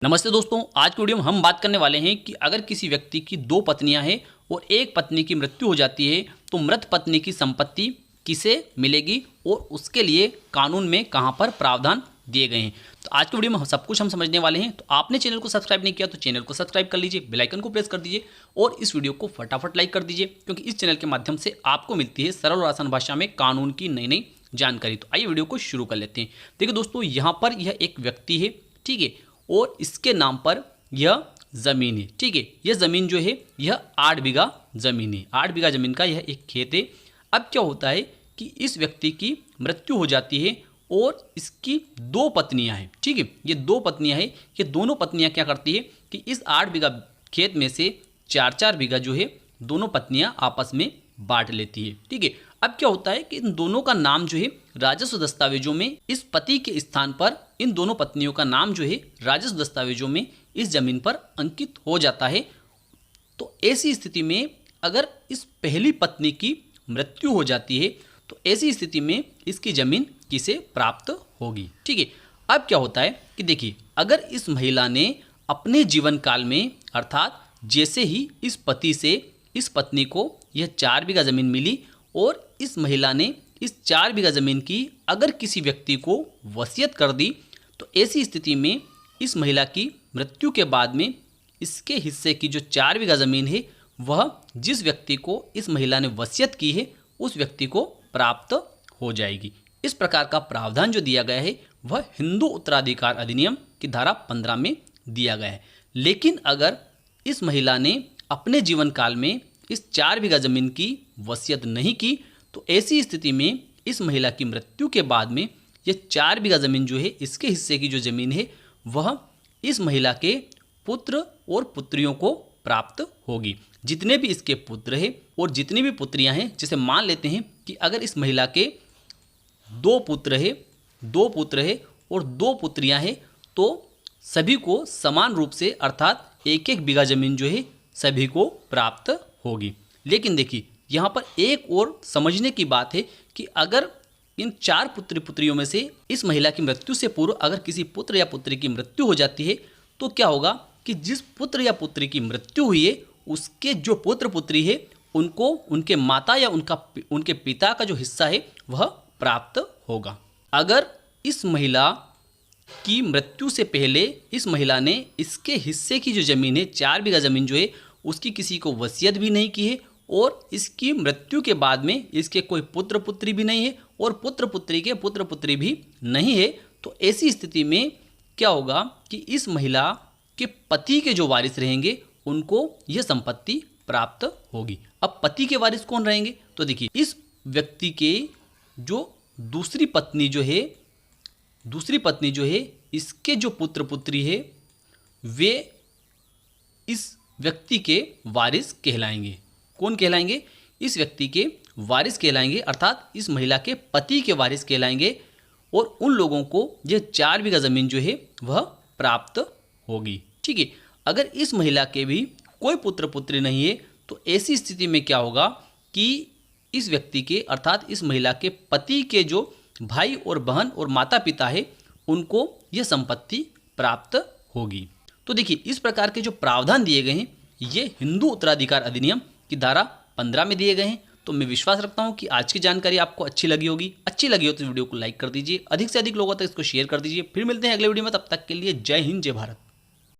नमस्ते दोस्तों, आज की वीडियो में हम बात करने वाले हैं कि अगर किसी व्यक्ति की दो पत्नियां हैं और एक पत्नी की मृत्यु हो जाती है तो मृत पत्नी की संपत्ति किसे मिलेगी और उसके लिए कानून में कहां पर प्रावधान दिए गए हैं। तो आज की वीडियो में सब कुछ हम समझने वाले हैं। तो आपने चैनल को सब्सक्राइब नहीं किया तो चैनल को सब्सक्राइब कर लीजिए, बेल आइकन को प्रेस कर दीजिए और इस वीडियो को फटाफट लाइक कर दीजिए, क्योंकि इस चैनल के माध्यम से आपको मिलती है सरल और आसान भाषा में कानून की नई नई जानकारी। तो आइए वीडियो को शुरू कर लेते हैं। देखिए दोस्तों, यहाँ पर यह एक व्यक्ति है, ठीक है, और इसके नाम पर यह ज़मीन है, ठीक है। यह ज़मीन जो है यह 8 बीघा ज़मीन है। 8 बीघा ज़मीन का यह एक खेत है। अब क्या होता है कि इस व्यक्ति की मृत्यु हो जाती है और इसकी दो पत्नियां हैं, ठीक है। ये दो पत्नियां हैं। ये दोनों पत्नियां क्या करती है कि इस 8 बीघा खेत में से 4-4 बीघा जो है दोनों पत्नियां आपस में बांट लेती है, ठीक है। अब क्या होता है कि इन दोनों का नाम जो है राजस्व दस्तावेजों में इस पति के स्थान पर इन दोनों पत्नियों का नाम जो है राजस्व दस्तावेजों में इस जमीन पर अंकित हो जाता है। तो ऐसी स्थिति में अगर इस पहली पत्नी की मृत्यु हो जाती है तो ऐसी स्थिति में इसकी जमीन किसे प्राप्त होगी, ठीक है। अब क्या होता है कि देखिए, अगर इस महिला ने अपने जीवन काल में अर्थात जैसे ही इस पति से इस पत्नी को यह 4 बीघा जमीन मिली और इस महिला ने इस 4 बीघा ज़मीन की अगर किसी व्यक्ति को वसीयत कर दी तो ऐसी स्थिति में इस महिला की मृत्यु के बाद में इसके हिस्से की जो 4 बीघा ज़मीन है वह जिस व्यक्ति को इस महिला ने वसीयत की है उस व्यक्ति को प्राप्त हो जाएगी। इस प्रकार का प्रावधान जो दिया गया है वह हिंदू उत्तराधिकार अधिनियम की धारा 15 में दिया गया है। लेकिन अगर इस महिला ने अपने जीवन काल में इस 4 बीघा ज़मीन की वसीयत नहीं की तो ऐसी स्थिति में इस महिला की मृत्यु के बाद में यह 4 बीघा ज़मीन जो है इसके हिस्से की जो ज़मीन है वह इस महिला के पुत्र और पुत्रियों को प्राप्त होगी। जितने भी इसके पुत्र हैं और जितनी भी पुत्रियां हैं, जैसे मान लेते हैं कि अगर इस महिला के 2 पुत्र है और 2 पुत्रियां हैं तो सभी को समान रूप से अर्थात 1-1 बीघा ज़मीन जो है सभी को प्राप्त होगी। लेकिन देखिए, यहाँ पर एक और समझने की बात है कि अगर इन 4 पुत्र पुत्रियों में से इस महिला की मृत्यु से पूर्व अगर किसी पुत्र या पुत्री की मृत्यु हो जाती है तो क्या होगा कि जिस पुत्र या पुत्री की मृत्यु हुई है उसके जो पुत्र पुत्री है उनको उनके माता या उनके पिता का जो हिस्सा है वह प्राप्त होगा। अगर इस महिला की मृत्यु से पहले इस महिला ने इसके हिस्से की जो ज़मीन है 4 बीघा ज़मीन जो है उसकी किसी को वसीयत भी नहीं की है और इसकी मृत्यु के बाद में इसके कोई पुत्र पुत्री भी नहीं है और पुत्र पुत्री के पुत्र पुत्री भी नहीं है, तो ऐसी स्थिति में क्या होगा कि इस महिला के पति के जो वारिस रहेंगे उनको यह संपत्ति प्राप्त होगी। अब पति के वारिस कौन रहेंगे? तो देखिए, इस व्यक्ति के जो दूसरी पत्नी जो है इसके जो पुत्र पुत्री है वे इस व्यक्ति के वारिस कहलाएंगे। कौन कहलाएंगे? इस व्यक्ति के वारिस कहलाएंगे, अर्थात इस महिला के पति के वारिस कहलाएंगे और उन लोगों को यह 4 बीघा ज़मीन जो है वह प्राप्त होगी, ठीक है। अगर इस महिला के भी कोई पुत्र पुत्री नहीं है तो ऐसी स्थिति में क्या होगा कि इस व्यक्ति के अर्थात इस महिला के पति के जो भाई और बहन और माता पिता है उनको यह संपत्ति प्राप्त होगी। तो देखिए, इस प्रकार के जो प्रावधान दिए गए हैं ये हिंदू उत्तराधिकार अधिनियम की धारा 15 में दिए गए हैं। तो मैं विश्वास रखता हूं कि आज की जानकारी आपको अच्छी लगी होगी। अच्छी लगी हो तो वीडियो को लाइक कर दीजिए, अधिक से अधिक लोगों तक इसको शेयर कर दीजिए। फिर मिलते हैं अगले वीडियो में, तब तक के लिए जय हिंद, जय भारत।